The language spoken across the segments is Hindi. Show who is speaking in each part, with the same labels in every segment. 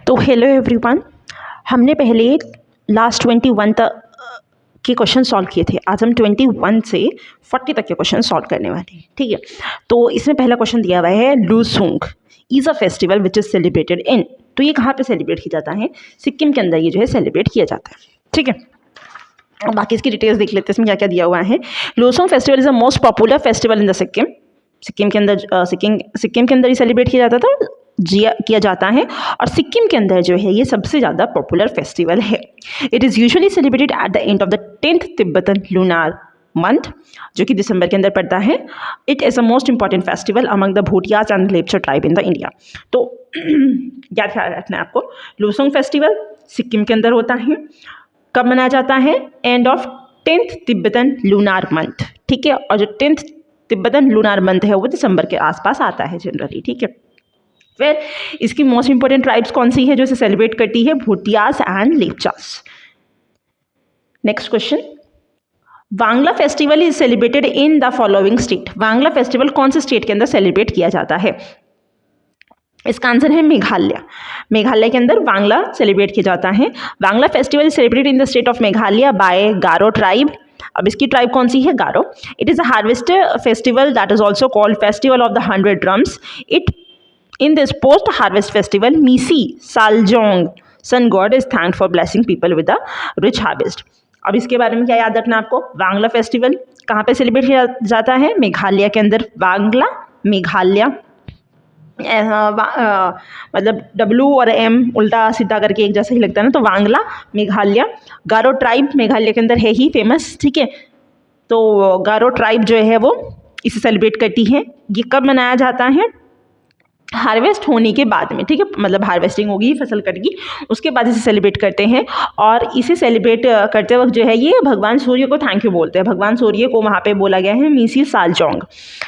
Speaker 1: तो हेलो एवरीवन, हमने पहले लास्ट 21 तक के क्वेश्चन सॉल्व किए थे। आज हम 21 से 40 तक के क्वेश्चन सॉल्व करने वाले हैं, ठीक है। तो इसमें पहला क्वेश्चन दिया हुआ है, Losoong is a festival which is celebrated in. तो ये कहाँ पे सेलिब्रेट किया जाता है? सिक्किम के अंदर ये जो है सेलिब्रेट किया जाता है, ठीक है। और बाकी इसकी डिटेल्स देख लेते हैं, इसमें क्या क्या दिया हुआ है। Losoong festival is the most popular festival in the Sikkim. Sikkim के अंदर सिक्किम के अंदर ही सेलिब्रेट किया जाता था, किया जाता है। और सिक्किम के अंदर जो है ये सबसे ज़्यादा पॉपुलर फेस्टिवल है। It is usually celebrated at the end of the 10th Tibetan lunar month, जो कि दिसंबर के अंदर पड़ता है। It is a most important festival among the Bhutias and Lepcha tribe in the India. तो याद ख्याल रखना है आपको, लुसुंग फेस्टिवल सिक्किम के अंदर होता है। कब मनाया जाता है? End of 10th Tibetan lunar month, ठीक है। और जो 10th तिब्बतन लूनार मंथ है वो दिसंबर के आसपास आता है जनरली, ठीक है। फिर इसकी मोस्ट इंपॉर्टेंट ट्राइब्स कौन सी है जो इसे सेलिब्रेट करती है? Bhutias and Lepchas. Next question, Wangala festival is celebrated in the following state. Wangala festival कौन से स्टेट के अंदर सेलिब्रेट किया जाता है? इसका आंसर है मेघालय। मेघालय के अंदर वांगला सेलिब्रेट किया जाता है। Wangala festival is celebrated in the state of Meghalaya by Garo tribe. अब इसकी ट्राइब कौन सी है? Garo. It is a harvest festival that is also called festival of the 100 drums. In this post-harvest festival, Misi Saljong, sun god, is thanked for blessing people with a rich harvest. अब इसके बारे में क्या याद रखना आपको? वांगला फेस्टिवल कहाँ पे सेलिब्रेट किया जाता है? मेघालय के अंदर। वांगला, मेघालय, मतलब W और M उल्टा सीधा करके एक जैसा ही लगता है ना, तो वांगला मेघालय। गारो ट्राइब मेघालय के अंदर है ही फेमस, ठीक है। तो गारो ट्राइब जो है वो इसे सेलिब्रेट करती है। ये कब मनाया जाता है? हार्वेस्ट होने के बाद में, ठीक है। मतलब हार्वेस्टिंग होगी, फसल कटेगी, उसके बाद इसे सेलिब्रेट करते हैं। और इसे सेलिब्रेट करते वक्त जो है ये भगवान सूर्य को थैंक यू बोलते हैं। भगवान सूर्य को वहाँ पे बोला गया है मीसी सालजोंग,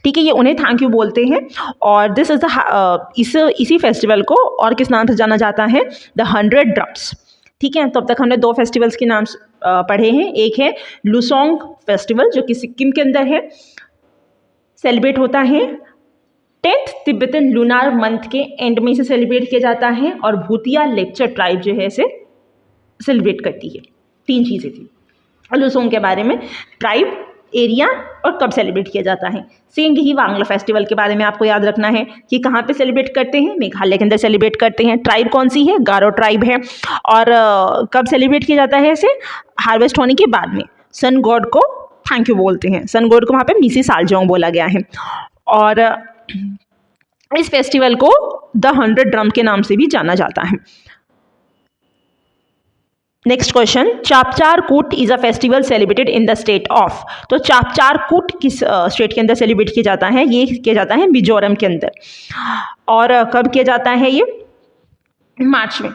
Speaker 1: ठीक है। ये उन्हें थैंक यू बोलते हैं। और दिस इज द इसी फेस्टिवल को और किस नाम से जाना जाता है? द 100 ड्रम्स, ठीक है। तो अब तक हमने दो फेस्टिवल्स के नाम पढ़े हैं। एक है लुसोंग फेस्टिवल जो कि सिक्किम के अंदर है, सेलिब्रेट होता है 10th तिब्बतन लूनार मंथ के एंड में इसे सेलिब्रेट किया जाता है। और भूतिया लेप्चा ट्राइब जो है इसे सेलिब्रेट करती है। तीन चीज़ें थी लुसोंग के बारे में, ट्राइब, एरिया और कब सेलिब्रेट किया जाता है। सेम यही वांगला फेस्टिवल के बारे में आपको याद रखना है कि कहाँ पे सेलिब्रेट करते हैं? मेघालय के अंदर सेलिब्रेट करते हैं। ट्राइब कौन सी है? गारो ट्राइब है। और कब सेलिब्रेट किया जाता है इसे? हार्वेस्ट होने के बाद में। सन गॉड को थैंक यू बोलते हैं। सन गॉड को वहाँ पे मीसी सालजोंग बोला गया है। और इस फेस्टिवल को द 100 ड्रम के नाम से भी जाना जाता है। नेक्स्ट क्वेश्चन, चापचार कूट is a festival celebrated in the state of. तो चापचार कूट किस स्टेट के अंदर सेलिब्रेट किया जाता है? ये किया जाता है मिजोरम के अंदर। और कब किया जाता है ये? मार्च में,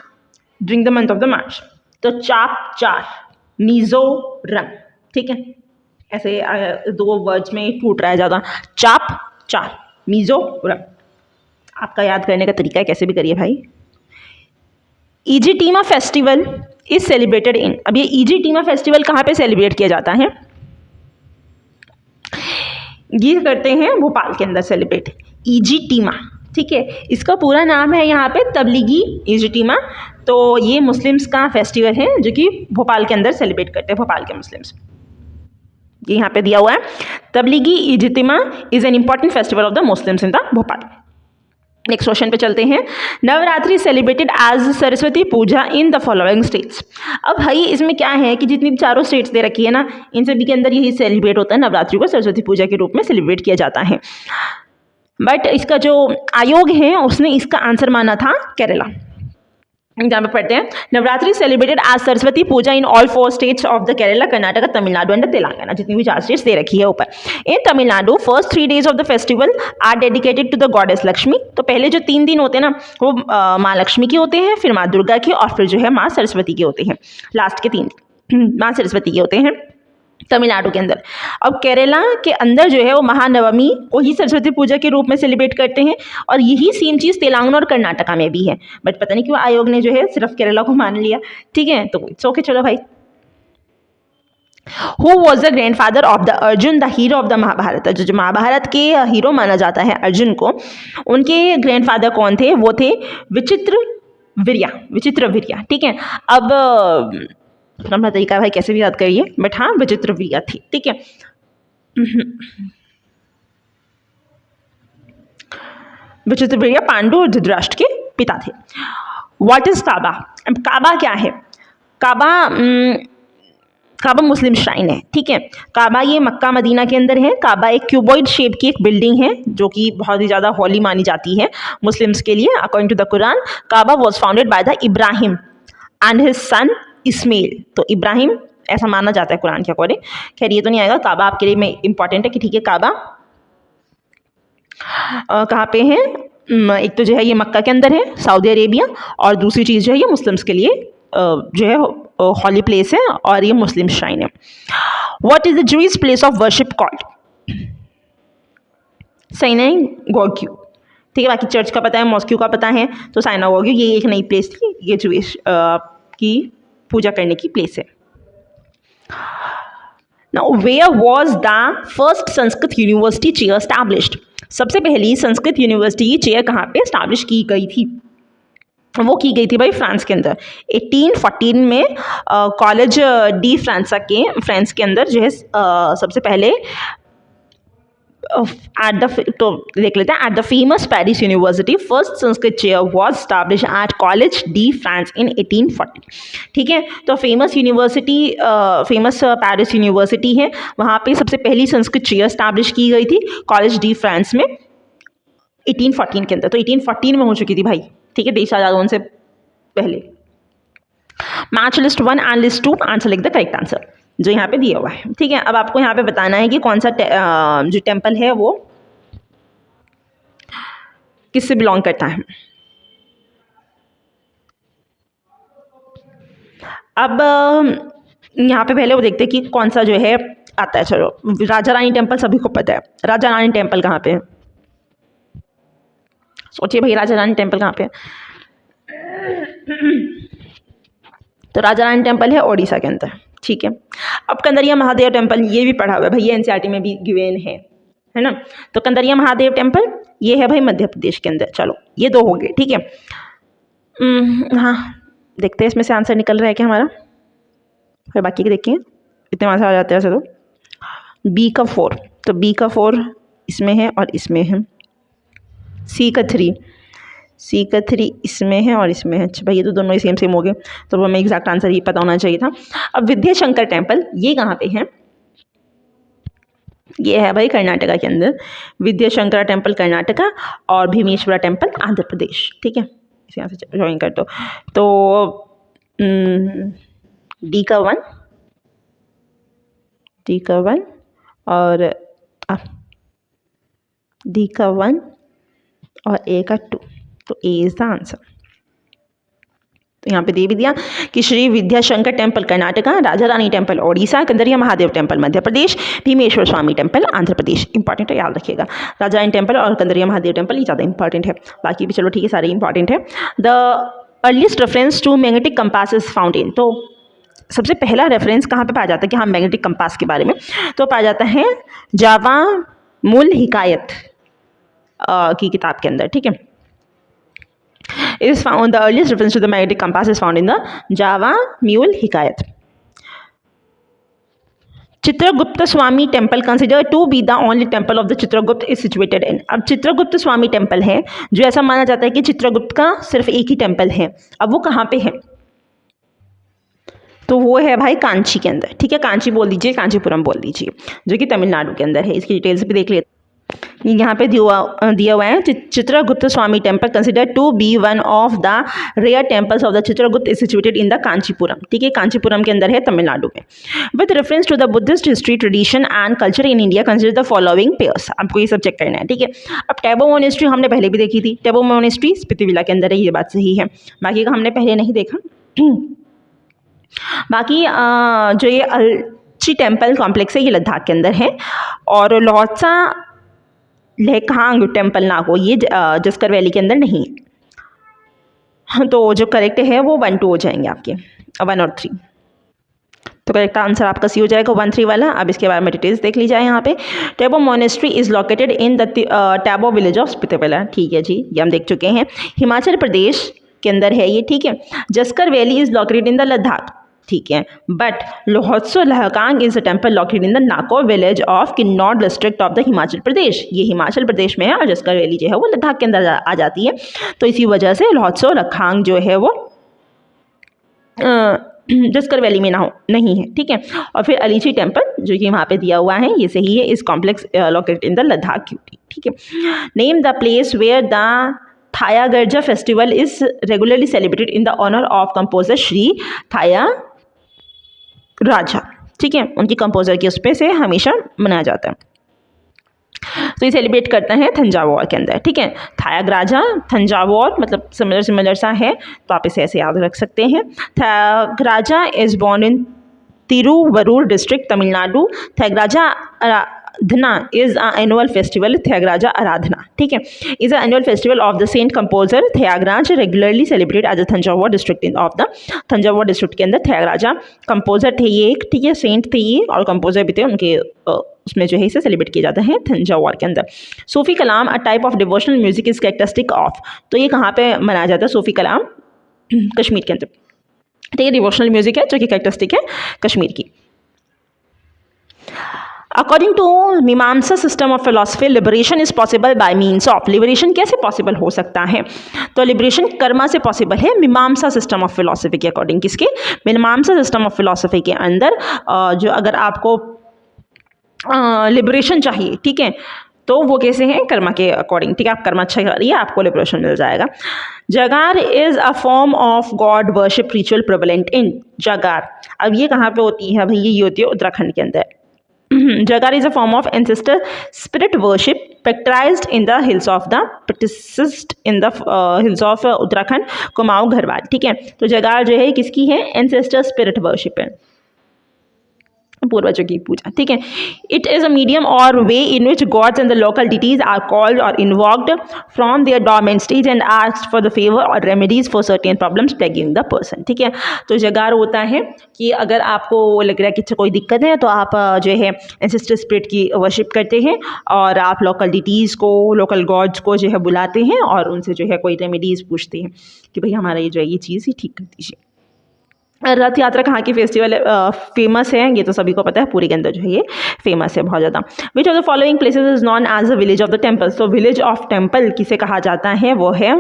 Speaker 1: during the month of the March. तो चापचार मिजोरम, ठीक है। ऐसे दो वर्ड्स में टूट रहा है ज़्यादा। चाप चार मिजोरम, आपका याद करने का तरीका है, कैसे भी करिए भाई। इजिटीमा फेस्टिवल इज सेलिब्रेटेड इन। अब ये इजिटीमा फेस्टिवल कहाँ पे सेलिब्रेट किया जाता है? ये करते हैं भोपाल के अंदर सेलिब्रेट, इजिटीमा, ठीक है। इसका पूरा नाम है यहाँ पे तबलीगी इजिटीमा। तो ये मुस्लिम्स का फेस्टिवल है जो कि भोपाल के अंदर सेलिब्रेट करते हैं, भोपाल के मुस्लिम्स। ये यहाँ पे दिया हुआ है, Tablighi Ijtema is an important festival of the Muslims in the Bhopal. Next question पे चलते हैं, Navratri celebrated as Saraswati Puja in the following states. अब भाई इसमें क्या है कि जितनी भी चारों स्टेट्स दे रखी है ना, इन सभी के अंदर यही सेलिब्रेट होता है, नवरात्रि को सरस्वती पूजा के रूप में सेलिब्रेट किया जाता है। बट इसका जो आयोग है उसने इसका आंसर माना था केरला। जहाँ पे पढ़ते हैं, Navratri celebrated as Saraswati Puja in all 4 states of the Kerala, Karnataka, Tamil Nadu and Telangana. जितनी भी 4 स्टेट्स दे रखी है ऊपर। In Tamil Nadu first 3 days of the festival are dedicated to the goddess Lakshmi. तो पहले जो 3 दिन होते हैं ना वो माँ लक्ष्मी के होते हैं, फिर माँ दुर्गा के, और फिर जो है माँ सरस्वती के होते हैं। लास्ट के 3 दिन माँ सरस्वती के होते हैं तमिलनाडु के अंदर। अब केरला के अंदर जो है वो महानवमी को ही सरस्वती पूजा के रूप में सेलिब्रेट करते हैं। और यही सेम चीज़ तेलंगाना और कर्नाटका में भी है, बट पता नहीं क्यों आयोग ने जो है सिर्फ केरला को मान लिया, ठीक है। तो इट्स ओके, चलो भाई। Who was the grandfather of the Arjun, the hero of the Mahabharat. जो महाभारत के हीरो माना जाता है अर्जुन को, उनके ग्रैंड फादर कौन थे? वो थे विचित्र विचित्र वीर्या, ठीक है। अब अपना तरीका है भाई कैसे भी याद करिए, बट हाँ विचित्र वीर्या थी, ठीक है। विचित्र वीर्या पांडु और धृतराष्ट्र के पिता थे। व्हाट इज काबा? अब काबा क्या है? काबा मुस्लिम श्राइन है, ठीक है। काबा ये मक्का मदीना के अंदर है। काबा एक क्यूबॉइड शेप की एक बिल्डिंग है जो कि बहुत ही ज़्यादा हॉली मानी जाती है मुस्लिम्स के लिए। According to the Quran, Kaaba was founded by the Ibrahim and his son Ismail. तो इब्राहिम ऐसा माना जाता है कुरान के अकॉर्डिंग। खैर ये तो नहीं आएगा, काबा आपके लिए में इंपॉर्टेंट है कि ठीक है काबा कहाँ पे है? एक तो जो है ये मक्का के अंदर है, सऊदी अरेबिया, और दूसरी चीज़ जो है ये मुस्लिम्स के लिए जो है हॉली प्लेस है और ये मुस्लिम श्राइन है। What is the Jewish place of worship called? Synagogue, ठीक है। बाकी चर्च का पता है, मॉस्क्यू का पता है, तो साइनागोग्यू ये एक नई प्लेस थी, ये जूइश की पूजा करने की प्लेस है। Now, where was the first Sanskrit university chair established? सबसे पहली संस्कृत यूनिवर्सिटी की चेयर कहाँ पे स्टैब्लिश की गई थी? वो की गई थी भाई फ्रांस के अंदर 1814 में। कॉलेज डी फ्रांस के अंदर जो है सबसे पहले तो देख लेते हैं, at the famous Paris university first Sanskrit chair was establish at college D France in 1840, ठीक है। तो famous university famous Paris university है, वहाँ पे सबसे पहली संस्कृत चेयर स्टैब्लिश की गई थी कॉलेज डी फ्रांस में 1814 के अंदर। तो 1814 में हो चुकी थी भाई, ठीक है, देश आज़ाद होने से पहले। Match list 1 and list 2, answer लिख द करेक्ट आंसर जो यहाँ पे दिया हुआ है, ठीक है। अब आपको यहाँ पे बताना है कि कौन सा जो टेम्पल है वो किससे बिलोंग करता है। अब यहाँ पे पहले वो देखते हैं कि कौन सा जो है आता है। चलो, राजा रानी टेम्पल सभी को पता है। राजा रानी टेम्पल कहाँ पे है? सोचिए भाई, राजा रानी टेम्पल कहाँ पे है? तो राजा रानी टेम्पल है ओडिशा के अंदर, ठीक है। अब कंदरिया महादेव टेम्पल, ये भी पढ़ा हुआ है भाई, ये एनसीईआरटी में भी गिवन है ना। तो कंदरिया महादेव टेम्पल ये है भाई मध्य प्रदेश के अंदर। चलो ये दो हो गए, ठीक है। हाँ, देखते हैं इसमें से आंसर निकल रहा है क्या हमारा, फिर बाकी के देखें इतने आंसर आ जाते हैं ऐसे। तो बी का 4, तो बी का 4 इसमें है और इसमें है। सी का 3 इसमें है और इसमें है। अच्छा भाई, ये तो दोनों ही सेम हो गए, तो हमें एग्जैक्ट आंसर ही पता होना चाहिए था। अब विद्याशंकर टेम्पल ये कहाँ पे है? ये है भाई कर्नाटका के अंदर, विद्याशंकर टेम्पल कर्नाटका और भीमेश्वरा टेम्पल आंध्र प्रदेश, ठीक है। इसे यहाँ से ज्वाइन कर दो। तो डी का 1 और डी का 1 और ए का 2, तो ए इज़ द आंसर। तो यहाँ पे दे भी दिया कि Shri Vidyashankar temple Karnataka, Raja Rani temple Odisha, Kandariya Mahadev temple Madhya Pradesh, Bhimeshwar स्वामी टेम्पल आंध्र प्रदेश। इंपॉर्टेंट है, याद रखिएगा। राजा रानी टेम्पल और कंदरिया महादेव टेम्पल ये ज़्यादा इंपॉर्टेंट है, बाकी भी चलो ठीक है सारे इंपॉर्टेंट है। The earliest reference to magnetic compass is found in, तो सबसे पहला रेफरेंस कहाँ पे पाया जाता है कि हाँ मैग्नेटिक कंपास के बारे में? तो पाया जाता है जावामुल हिकायत की किताब के अंदर, ठीक है। is found, the earliest reference to the magnetic compass is found in the Java-Mule Hikayat. Chitragupta Swami temple considered to be the only temple of the Chitragupta is situated in. अब चित्रगुप्त स्वामी टेम्पल है जो ऐसा माना जाता है कि चित्रगुप्त का सिर्फ एक ही टेम्पल है। अब वो कहाँ पे है? तो वो है भाई कांची के अंदर, ठीक है। कांची बोल दीजिए, कांचीपुरम बोल दीजिए, जो कि तमिलनाडु के अंदर है। इसकी डिटेल्स भी देख लेते। यहाँ पे दिया हुआ है Chitragupta Swami temple considered to be one of the rare temples of the Chitragupta is situated in the Kanchipuram, ठीक है। कांचीपुरम के अंदर है तमिलनाडु में। With reference to the Buddhist history tradition and culture in India consider the following pairs. आपको ये सब चेक करना है, ठीक है। अब टैबो मोनेस्ट्री हमने पहले भी देखी थी, टैबो मोनेस्ट्री स्पितिविला के अंदर है, ये बात सही है। बाकी का हमने पहले नहीं देखा। बाकी जो ये अलची टेम्पल कॉम्प्लेक्स है ये लद्दाख के अंदर है, और लौत्सा लेखांग टेम्पल नागो ये जस्कर वैली के अंदर नहीं है। तो जो करेक्ट है वो 1 2 हो जाएंगे आपके, 1 और 3। तो करेक्ट आंसर आपका सी हो जाएगा 1 3 वाला। अब इसके बारे में डिटेल्स देख ली जाए। यहाँ पे Tabo monastery is located in the Tabo village of Spiti valley, ठीक है जी, ये हम देख चुके हैं। हिमाचल प्रदेश के अंदर है ये, ठीक है। Zanskar valley is located in the Ladakh, ठीक है, but Lotsawa Lhakhang is a temple located in the Nako village of Kinnaur district of the Himachal Pradesh. ये हिमाचल प्रदेश में है और जस्कर वैली जो है वो लद्दाख के अंदर आ जाती है। तो इसी वजह से लोहत्सो लखांग जो है वो जस्कर वैली में नहीं है, ठीक है। और फिर अलीची टेम्पल जो कि वहाँ पे दिया हुआ है, ये सही है, इस complex located in the Ladakh UT, ठीक है। Name the place where the Thyagaraja festival is regularly celebrated in the honour of composer Shri Thyagaraja, ठीक है, उनकी कंपोजर की उस पे से हमेशा मनाया जाता है। तो ये सेलिब्रेट करते हैं थंजावुर के अंदर, ठीक है। थायाग्राजा थंजावुर मतलब सिमिलर सा है, तो आप इसे ऐसे याद रख सकते हैं। Thyagaraja is born in Thiruvarur district Tamil Nadu. Thyagaraja Aradhana is a annual festival, Tyagaraja Aradhana, ठीक है, is a annual festival of the saint composer Tyagaraj, regularly celebrate as a Thanjavur district of the Thanjavur district के अंदर त्यागराजा कंपोजर थे ये एक, ठीक है, सेंट थे ये और कंपोजर भी थे, उनके उसमें जो है इसे सेलिब्रेट किया जाता है थंजावुर के अंदर। Sufi kalam a type of devotional music is characteristic of, तो ये कहाँ पे मनाया जाता है सूफी कलाम? कश्मीर के अंदर, ठीक है, डिवोशनल म्यूजिक है जो कि कैरेक्टरिस्टिक है कश्मीर की। अकॉर्डिंग टू मीमांसा system of philosophy liberation is possible by means of, liberation कैसे पॉसिबल हो सकता है? तो लिबरेशन कर्मा से पॉसिबल है मीमांसा सिस्टम ऑफ फिलोसफी के अकॉर्डिंग। किसके? मीमांसा सिस्टम ऑफ फिलोसफी के अंदर जो अगर आपको लिबरेशन चाहिए, ठीक है, तो वो कैसे हैं? कर्मा के अकॉर्डिंग, ठीक है, आप कर्म अच्छा करिए आपको लिबरेशन मिल जाएगा। जगार is a form of God worship ritual prevalent in जगार। अब ये कहाँ पे होती है भाई? ये होती है उत्तराखंड के अंदर। Jagar is a form of ancestor spirit worship practiced in the hills of Uttarakhand, Kumaon Garhwal, ठीक है। तो जगार जो है किसकी है? एंसेस्टर स्पिरिट वर्शिप है, पूर्वजों की पूजा, ठीक है। It is a medium or way in which gods and the local deities are called or invoked from their dormant stage and asked for the favour or remedies for certain problems plaguing the person, ठीक है। तो जगार होता है कि अगर आपको लग रहा है कि अच्छा कोई दिक्कत है तो आप जो है एंसेस्टर स्पिरिट की वर्शिप करते हैं और आप लोकल डिटीज़ को, लोकल गॉड्स को जो है बुलाते हैं और उनसे जो है कोई रेमेडीज़ पूछते हैं कि भाई हमारा ये जो है ये चीज़ ही ठीक कर दीजिए। रथ यात्रा कहाँ की फेस्टिवल फेमस है? ये तो सभी को पता है, पूरी के अंदर जो है ये फेमस है बहुत ज़्यादा। Which of the following places is known as the village of the temple? तो विलेज ऑफ टेम्पल किसे कहा जाता है? वो है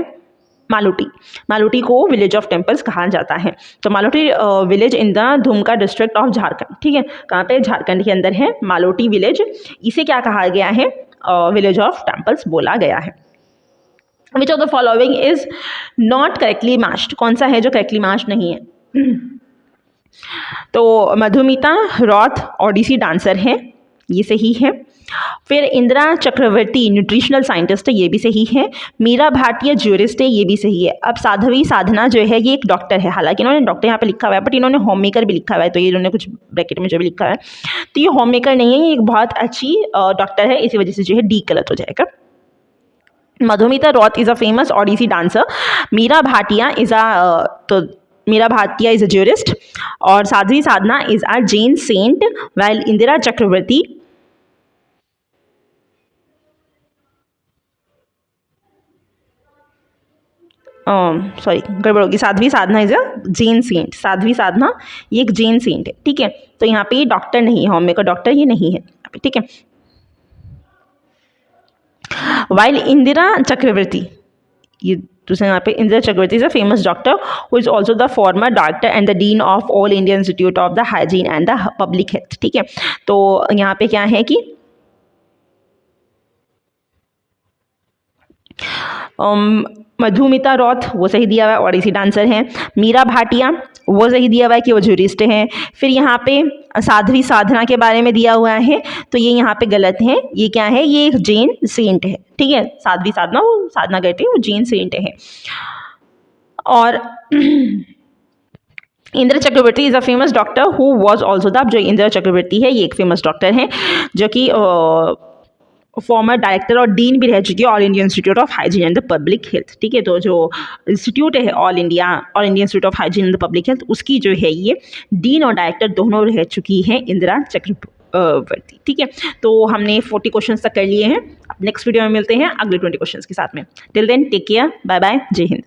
Speaker 1: मालूटी। मालूटी को विलेज ऑफ टेम्पल्स कहा जाता है। तो Maluti village in the Dumka district of Jharkhand, ठीक है, कहाँ पे? झारखंड के अंदर है मालूटी विलेज। इसे क्या कहा गया है? विलेज ऑफ टेम्पल्स बोला गया है। विच of the following is not correctly matched? कौन सा है जो करेक्टली मैच नहीं है? तो मधुमिता रॉथ ओडिसी डांसर है, ये सही है। फिर इंदिरा चक्रवर्ती न्यूट्रिशनल साइंटिस्ट है, ये भी सही है। मीरा भाटिया ज्यूरिस्ट है, ये भी सही है। अब साध्वी साधना जो है ये एक डॉक्टर है, हालांकि इन्होंने डॉक्टर यहाँ पे लिखा हुआ है बट इन्होंने होम मेकर भी लिखा हुआ है, तो ये इन्होंने कुछ ब्रैकेट में जो भी लिखा है तो ये होम मेकर नहीं है, ये एक बहुत अच्छी डॉक्टर है, इसी वजह से जो है डी गलत हो जाएगा। Madhumita Raut is a famous Odissi dancer. Meera Bhatia is तो Meera Bhatia is a jurist और Sadhvi Sadhana is a Jain saint, while Indira Chakravarti sorry गड़बड़ होगी, Sadhvi Sadhana is a Jain saint. Sadhvi Sadhana ये एक जैन सेंट है, ठीक है। तो यहाँ पे ये डॉक्टर नहीं है, होम मेकर डॉक्टर ये नहीं है, ठीक है। वाइल इंदिरा चक्रवर्ती, ये दूसरे यहाँ पे Indira Chakravarti is a famous doctor who is also the former director and the dean of all India institute of the hygiene and the public health, ठीक है। तो यहाँ पे क्या है कि मधुमिता रॉथ वो सही दिया हुआ है, ओडिसी डांसर हैं। मीरा भाटिया वो सही दिया हुआ है कि वो ज्यूरिस्ट हैं। फिर यहाँ पे साध्वी साधना के बारे में दिया हुआ है, तो ये यहाँ पे गलत है। ये क्या है? ये एक जैन सेंट है, ठीक है। साध्वी साधना वो साधना करते हैं, वो जैन सेंट है। और Indira Chakravarti is a famous doctor who was also the, जो इंदिरा चक्रवर्ती है ये एक फेमस डॉक्टर हैं जो कि फॉर्मर डायरेक्टर और डीन भी रह चुकी है all India institute of hygiene and the public health, ठीक है। तो जो इंस्टीट्यूट है all India institute of hygiene and the public health, उसकी जो है ये डीन और डायरेक्टर दोनों रह चुकी हैं इंदिरा चक्रवर्ती, ठीक है। तो हमने 40 क्वेश्चन तक कर लिए हैं। अब नेक्स्ट वीडियो में मिलते हैं अगले 20 क्वेश्चन के साथ में। Till then take care, bye bye, जय हिंद।